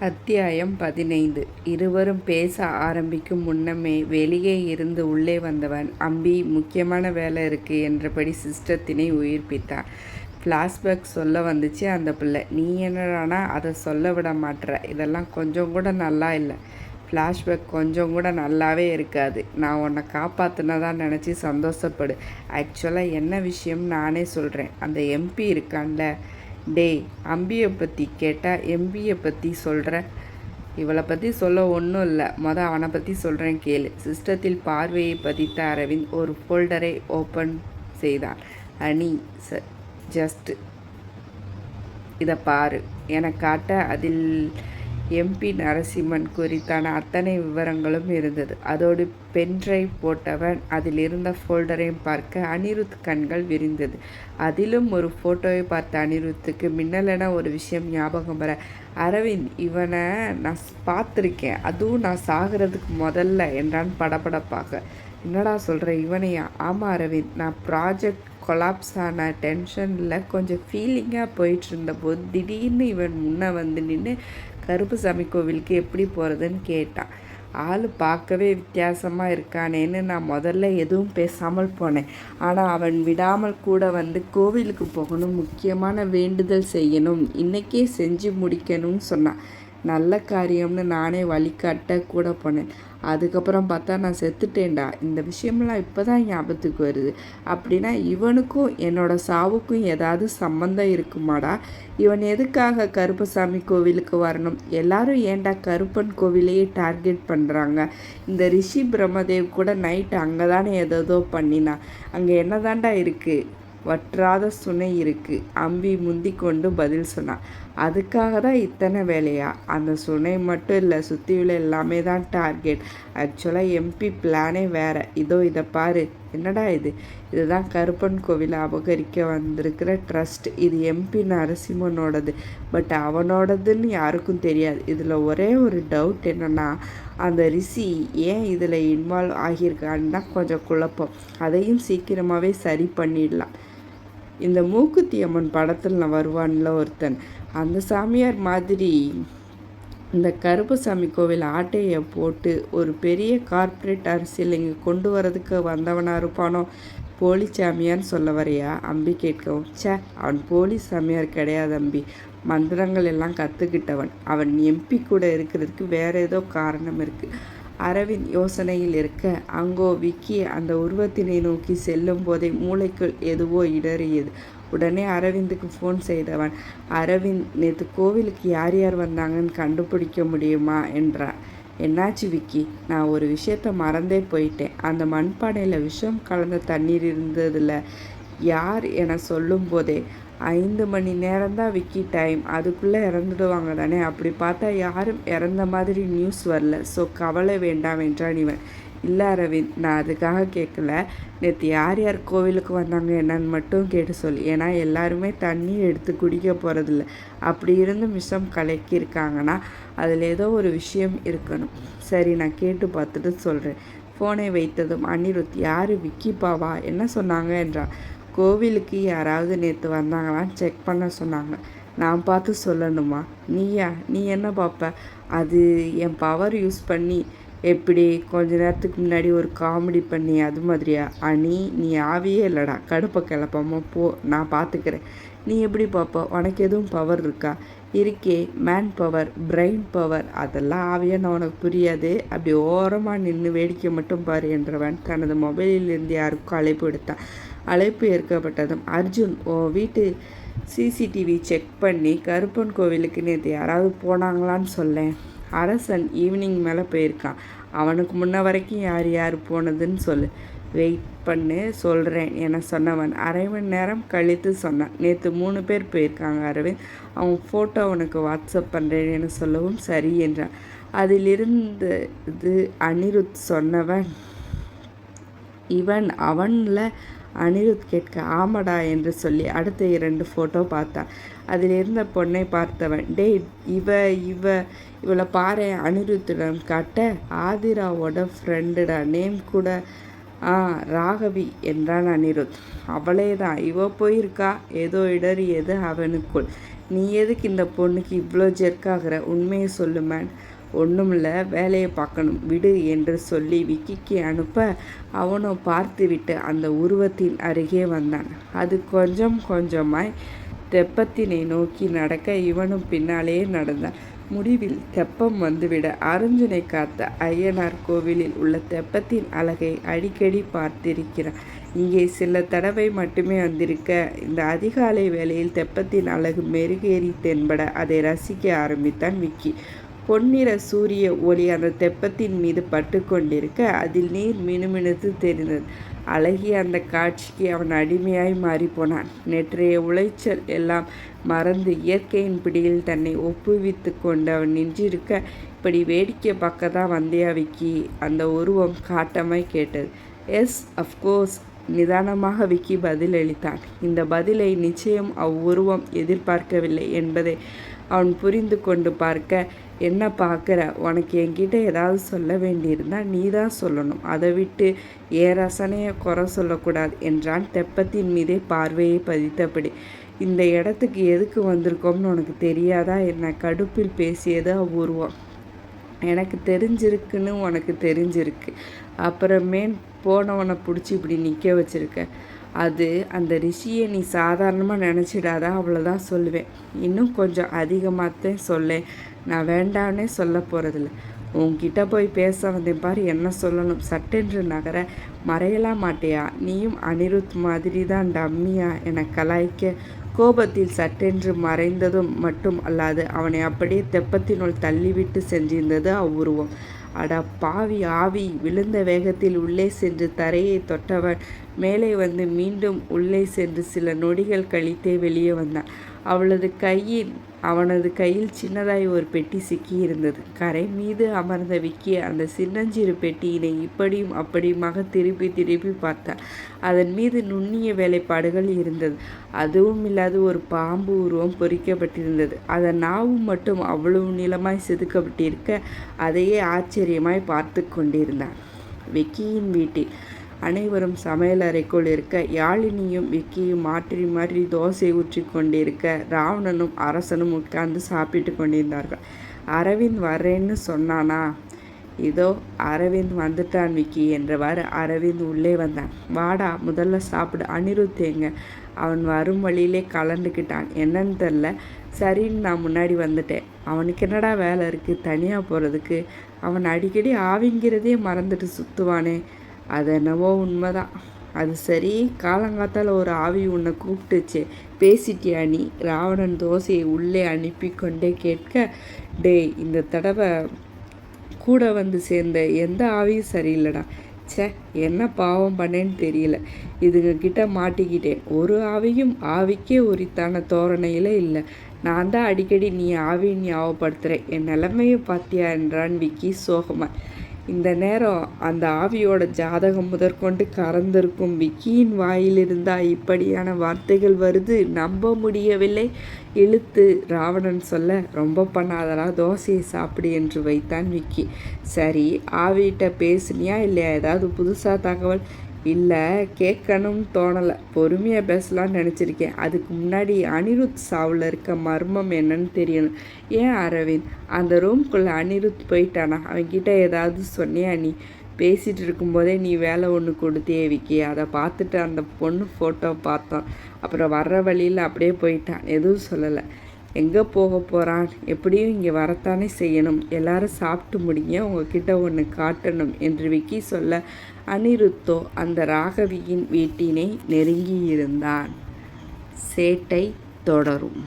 அத்தியாயம் 15. இருவரும் பேச ஆரம்பிக்கும் முன்னமே வெளியே இருந்து உள்ளே வந்தவன், அம்பி, முக்கியமான வேலை இருக்கு என்றபடி சிஸ்டத்தினை உயிர்ப்பித்தான். ஃப்ளாஷ்பேக் சொல்ல வந்துச்சு அந்த பிள்ளை. நீ என்னடானா அதை சொல்ல விட மாட்ற. இதெல்லாம் கொஞ்சம் கூட நல்லா இல்லை. ஃப்ளாஷ்பேக் கொஞ்சம் கூட நல்லாவே இருக்காது. நான் உன்னை காப்பாற்றினதான் நினச்சி சந்தோஷப்படு. ஆக்சுவலாக என்ன விஷயம் நானே சொல்கிறேன். அந்த எம்பி இருக்கான்ல, டேய், அம்பியை பற்றி கேட்டால் எம்பியை பற்றி சொல்கிற. இவளை பற்றி சொல்ல ஒன்றும் இல்லை. அவனை பற்றி சொல்கிறேன் கேளு. சிஸ்டத்தில் பார்வையை பதித்த அரவிந்த் ஒரு ஃபோல்டரை ஓப்பன் செய்தான். அனி, ஜஸ்ட் இதை பாரு என காட்ட அதில் எம்பி நரசிம்மன் குறித்தான அத்தனை விவரங்களும் இருந்தது. அதோடு பென்ட்ரைவ் போட்டவன் அதில் இருந்த ஃபோல்டரையும் பார்க்க அனிருத் கண்கள் விரிந்தது. அதிலும் ஒரு ஃபோட்டோவை பார்த்த அனிருத்துக்கு மின்னலென ஒரு விஷயம் ஞாபகம் வர, அரவிந்த், இவனை நான் பார்த்துருக்கேன், அதுவும் நான் சாகிறதுக்கு முதல்ல என்றான் படபடப்பாக. என்னடா சொல்கிற, இவனையா? ஆமாம் அரவிந்த், நான் ப்ராஜெக்ட் கொலாப்ஸ் ஆன டென்ஷனில் கொஞ்சம் ஃபீலிங்காக போயிட்டு இருந்தபோது திடீர்னு இவன் முன்னே வந்து நின்று கருப்புசாமி கோவிலுக்கு எப்படி போகிறதுன்னு கேட்டான். ஆள் பார்க்கவே வித்தியாசமாக இருக்கானேன்னு நான் முதல்ல எதுவும் பேசாமல் போனேன். ஆனால் அவன் விடாமல் கூட வந்து கோவிலுக்கு போகணும், முக்கியமான வேண்டுதல் செய்யணும், இன்றைக்கே செஞ்சு முடிக்கணும்னு சொன்னான். நல்ல காரியம்னு நானே வழிகாட்ட கூட போனேன். அதுக்கப்புறம் பார்த்தா நான் செத்துட்டேன்டா. இந்த விஷயமெல்லாம் இப்போ தான் ஞாபகத்துக்கு வருது. அப்படின்னா இவனுக்கும் என்னோட சாவுக்கும் ஏதாவது சம்மந்தம் இருக்குமாடா? இவன் எதுக்காக கருப்பசாமி கோவிலுக்கு வரணும்? எல்லாரும் ஏன்டா கருப்பன் கோவிலையே டார்கெட் பண்ணுறாங்க? இந்த ரிஷி பிரம்மதேவ் கூட நைட்டு அங்கே தானே ஏதோ பண்ணினா. அங்கே என்ன தாண்டா இருக்குது? வற்றாத சுனை இருக்குது. அம்பி முந்தி கொண்டு பதில் சொன்னான். அதுக்காக தான் இத்தனை வேலையா? அந்த சுனை மட்டும் இல்லை, சுற்றியுள்ள எல்லாமே தான் டார்கெட். ஆக்சுவலாக எம்பி பிளானே வேறு. இதோ இதை பாரு. என்னடா இது? இதுதான் கருப்பன் கோவிலை அபகரிக்க வந்திருக்கிற ட்ரஸ்ட். இது எம்பி நரசிம்மனோடது. பட் அவனோடதுன்னு யாருக்கும் தெரியாது. இதில் ஒரே ஒரு டவுட் என்னென்னா, அந்த ரிஷி ஏன் இதில் இன்வால்வ் ஆகியிருக்கான்னு தான் கொஞ்சம் குழப்பம். அதையும் சீக்கிரமாகவே சரி பண்ணிடலாம். இந்த மூக்குத்தி அம்மன் படத்தில் நான் வருவான்ல ஒருத்தன், அந்த சாமியார் மாதிரி இந்த கருப்பசாமி கோவில் ஆட்டையை போட்டு ஒரு பெரிய கார்ப்பரேட் அரசியல் இங்கே கொண்டு வரதுக்கு வந்தவனாக இருப்பானோ? போலி சாமியார்னு சொல்ல வரையா? அம்பி கேட்கவும். அவன் போலி சாமியார் கிடையாது அம்பி. மந்திரங்கள் எல்லாம் கற்றுக்கிட்டவன். அவன் எம்பி கூட இருக்கிறதுக்கு வேறு ஏதோ காரணம் இருக்குது. அரவிந்த் யோசனையில் இருக்க, அங்கோ விக்கி அந்த உருவத்தினை நோக்கி செல்லும் போதே மூளைக்குள் எதுவோ இடறியது. உடனே அரவிந்துக்கு ஃபோன் செய்தவன், அரவிந்த், நேற்று கோவிலுக்கு யார் யார் வந்தாங்கன்னு கண்டுபிடிக்க முடியுமா என்றான். என்னாச்சு விக்கி? நான் ஒரு விஷயத்த மறந்தே போயிட்டேன். அந்த மண்பானையில் விஷம் கலந்த தண்ணீர் இருந்ததில் யார் என சொல்லும் போதே 5 மணி நேரம்தான் விக்கி டைம். அதுக்குள்ளே இறந்துடுவாங்க தானே? அப்படி பார்த்தா யாரும் இறந்த மாதிரி நியூஸ் வரல. ஸோ கவலை வேண்டாம் என்றான் இவன். இல்லை அரவிந்த், நான் அதுக்காக கேட்கல. நேற்று யார் யார் கோவிலுக்கு வந்தாங்க என்னன்னு மட்டும் கேட்டு சொல். ஏன்னா எல்லாருமே தண்ணி எடுத்து குடிக்க போகிறதில்ல. அப்படி இருந்து விஷம் கலக்கியிருக்காங்கன்னா அதில் ஏதோ ஒரு விஷயம் இருக்கணும். சரி, நான் கேட்டு பார்த்துட்டு சொல்கிறேன். ஃபோனை வைத்ததும் அனிருத், யார்? விக்கிப்பாவா? என்ன சொன்னாங்க என்றான். கோவிலுக்கு யாராவது நேற்று வந்தாங்களான்னு செக் பண்ண சொன்னாங்க. நான் பார்த்து சொல்லணுமா? நீயா? நீ என்ன பார்ப்ப? அது என் பவர் யூஸ் பண்ணி. எப்படி? கொஞ்ச நேரத்துக்கு முன்னாடி ஒரு காமெடி பண்ணி அது மாதிரியா? நீ ஆவியே இல்லைடா. கடுப்பை கிளப்பாம போ, நான் பார்த்துக்கிறேன். நீ எப்படி பார்ப்ப? உனக்கு எதுவும் பவர் இருக்கா? இருக்கே, மேன் பவர், பிரெயின் பவர். அதெல்லாம் ஆவியான்னு உனக்கு புரியாது. அப்படி ஓரமாக நின்று வேடிக்கை மட்டும் பாரு என்றவன் தனது மொபைலிலிருந்து யாருக்கும் அழைப்பு எடுத்தான். அழைப்பு ஏற்கப்பட்டதும், அர்ஜுன், வீட்டு சிசிடிவி செக் பண்ணி கருப்பன் கோவிலுக்கு நேற்று யாராவது போனாங்களான்னு சொல்லேன். அரசன் ஈவினிங் மேலே போயிருக்கான். அவனுக்கு முன்ன வரைக்கும் யார் யார் போனதுன்னு சொல்லு. வெயிட் பண்ணு, சொல்கிறேன் என சொன்னவன் 1/2 மணி நேரம் கழித்து சொன்னான். நேற்று 3 பேர் போயிருக்காங்க அரவிந்த். அவன் ஃபோட்டோ அவனுக்கு வாட்ஸ்அப் பண்ணுறேன் என சொல்லவும் சரி என்றான். அதிலிருந்து அனிருத் சொன்னவன், இவன் அவனில் அனிருத் கேட்க, ஆமாடா என்று சொல்லி அடுத்த 2 ஃபோட்டோ பார்த்தான். அதில் இருந்த பொண்ணை பார்த்தவன், டேய், இவளை பாரு. அனிருத்திடம் காட்ட, ஆதிராவோட ஃப்ரெண்டுடா, நேம் கூட ஆ, ராகவி என்றான் அனிருத். அவளேதான், இவ போயிருக்கா ஏதோ இடறியது அவனுக்குள். நீ எதுக்கு இந்த பொண்ணுக்கு இவ்வளோ ஜெர்க்காகிற? உண்மையை சொல்லு மேன். ஒன்றுமில்ல, வேலையை பார்க்கணும் விடு என்று சொல்லி விக்கிக்கு அனுப்ப அவனோ பார்த்துவிட்டு அந்த உருவத்தின் அருகே வந்தான். அது கொஞ்சம் கொஞ்சமாய் தெப்பத்தினை நோக்கி நடக்க இவனும் பின்னாலே நடந்தான். முடிவில் தெப்பம் வந்துவிட அருஞ்சனை காத்த ஐயனார் கோவிலில் உள்ள தெப்பத்தின் அழகை அடிக்கடி பார்த்திருக்கிறான். இங்கே சில தடவை மட்டுமே வந்திருக்க இந்த அதிகாலை வேளையில் தெப்பத்தின் அழகு மெருகேறி தென்பட அதை ரசிக்க ஆரம்பித்தான் விக்கி. பொன்னிற சூரிய ஒளி அந்த தெப்பத்தின் மீது பட்டு கொண்டிருக்க அதில் நீர் மினுமினுத்து தெரிந்தது. அழகிய அந்த காட்சிக்கு அவன் அடிமையாய் மாறிப்போனான். நேற்றைய உளைச்சல் எல்லாம் மறந்து இயற்கையின் பிடியில் தன்னை ஒப்புவித்து கொண்டு அவன் நின்றிருக்க, இப்படி வேடிக்கை பார்க்க தான் வந்தியா விக்கி? அந்த உருவம் காட்டமாய் கேட்டது. எஸ், அஃப்கோர்ஸ், நிதானமாக விக்கி பதிலளித்தான். இந்த பதிலை நிச்சயம் அவ்வுருவம் எதிர்பார்க்கவில்லை என்பதை அவன் புரிந்து கொண்டு பார்க்க, என்ன பார்க்குற? உனக்கு என்கிட்ட ஏதாவது சொல்ல வேண்டியிருந்தால் நீ தான் சொல்லணும். அதை விட்டு ஏன் ரசனையை குறை சொல்லக்கூடாது என்றான் தெப்பத்தின் மீதே பார்வையை பதித்தபடி. இந்த இடத்துக்கு எதுக்கு வந்திருக்கோம்னு உனக்கு தெரியாதா என்ன? கடுப்பில் பேசியது அவ்வுருவம். எனக்கு தெரிஞ்சிருக்குன்னு உனக்கு தெரிஞ்சிருக்கு, அப்புறமே போனவனை பிடிச்சி இப்படி நிற்க வச்சிருக்க. அது அந்த ரிஷியை நீ சாதாரணமாக நினச்சிடாதா, அவ்வளோதான் சொல்லுவேன். இன்னும் கொஞ்சம் அதிகமாகத்தான் சொல்லேன். நான் வேண்டான்னே சொல்ல போகிறதில்ல. உன்கிட்ட போய் பேச வந்தேன் பாரு, என்ன சொல்லணும். சட்டென்று நகர மறையலாம் மாட்டியா? நீயும் அனிருத் மாதிரி தான் டம்மியா என கலாய்க்க கோபத்தில் சட்டென்று மறைந்ததும் மட்டும் அல்லாது அவனை அப்படியே தெப்பத்தினுள் தள்ளிவிட்டு சென்றிருந்தது அவ்வுருவம். அட பாவி ஆவி! விழுந்த வேகத்தில் உள்ளே சென்று தரையை தொட்டவன் மேலே வந்து மீண்டும் உள்ளே சென்று சில நொடிகள் கழித்தே வெளியே வந்தான். அவனது கையில் சின்னதாய் ஒரு பெட்டி சிக்கி இருந்தது. கரை மீது அமர்ந்த விக்கி அந்த சின்னஞ்சிறு பெட்டியினை இப்படியும் அப்படியுமாக திருப்பி திருப்பி பார்த்தான். அதன் மீது நுண்ணிய வேலைப்பாடுகள் இருந்தது. அதுவும் இல்லாது ஒரு பாம்பு உருவம் பொறிக்கப்பட்டிருந்தது. அதன் நாவும் மட்டும் அவ்வளவு நீளமாய் செதுக்கப்பட்டிருக்க அதையே ஆச்சரியமாய் பார்த்து கொண்டிருந்தான். விக்கியின் வீட்டில் அனைவரும் சமையலறைக்குள் இருக்க யாழினியும் விக்கியும் மாற்றி மாற்றி தோசை ஊற்றி கொண்டிருக்க ராவணனும் அரசனும் உட்கார்ந்து சாப்பிட்டு கொண்டிருந்தார்கள். அரவிந்த் வர்றேன்னு சொன்னானா? இதோ அரவிந்த் வந்துட்டான் விக்கி என்றவாறு அரவிந்த் உள்ளே வந்தான். வாடா, முதல்ல சாப்பிடு. அனிருத் எங்க? அவன் வரும் வழியிலே கலந்துக்கிட்டான். என்னன்னு தெரில. சரின்னு நான் முன்னாடி வந்துட்டேன். அவனுக்கு என்னடா வேலை இருக்குது தனியாக போகிறதுக்கு? அவன் அடிக்கடி ஆவிங்கிறதே மறந்துட்டு சுற்றுவானே. அது என்னவோ உண்மைதான். அது சரி, காலங்காத்தால் ஒரு ஆவி உன்னை கூப்பிட்டுச்சே, பேசிட்டியா நீ? ராவணன் தோசையை உள்ளே அனுப்பி கொண்டே கேட்க, டேய், இந்த தடவை கூட வந்து சேர்ந்த எந்த ஆவியும் சரியில்லைடா. ச்சே, என்ன பாவம் பண்ணேன்னு தெரியல. இதுங்கக்கிட்ட மாட்டிக்கிட்டேன். ஒரு ஆவியும் ஆவிக்கே உரித்தான தோரணையில் இல்லை. நான் தான் அடிக்கடி நீ ஆவின்னு ஞாபகப்படுத்துகிறேன். என் நிலைமையை பார்த்தியா என்றான் விக்கி சோகமாக. இந்த நேரம் அந்த ஆவியோட ஜாதகம் முதற்கொண்டு கறந்திருக்கும் விக்கியின் வாயிலிருந்தா இப்படியான வார்த்தைகள் வருது? நம்ப முடியவில்லை. இழுத்து ராவணன் சொல்ல, ரொம்ப பண்ணாதரா, தோசையை சாப்பிடு என்று வைத்தான் விக்கி. சரி, ஆவிகிட்ட பேசுனியா இல்லையா? ஏதாவது புதுசாக தகவல்? இல்லை, கேட்கணும்னு தோணலை. பொறுமையாக பேசலான்னு நினச்சிருக்கேன். அதுக்கு முன்னாடி அனிருத் சாவில் இருக்க மர்மம் என்னன்னு தெரியணும். ஏன் அரவிந்த், அந்த ரூம்குள்ளே அனிருத் போயிட்டானா? அவன்கிட்ட ஏதாவது சொன்னியா நீ? பேசிகிட்டு இருக்கும்போதே நீ வேலை ஒன்று கொடுத்தே விக்கி. அதை பார்த்துட்டு அந்த பொண்ணு ஃபோட்டோ பார்த்தோம். அப்புறம் வர்ற வழியில் அப்படியே போயிட்டான். எதுவும் சொல்லலை. எங்கே போக போகிறான்? எப்படியும் இங்கே வரத்தானே செய்யணும். எல்லாரும் சாப்பிட்டு முடிங்க, உங்ககிட்ட ஒன்று காட்டணும் என்று விக்கி சொல்ல அனிருத்தோ அந்த ராகவியின் வீட்டினை நெருங்கியிருந்தான். சேட்டை தொடரும்.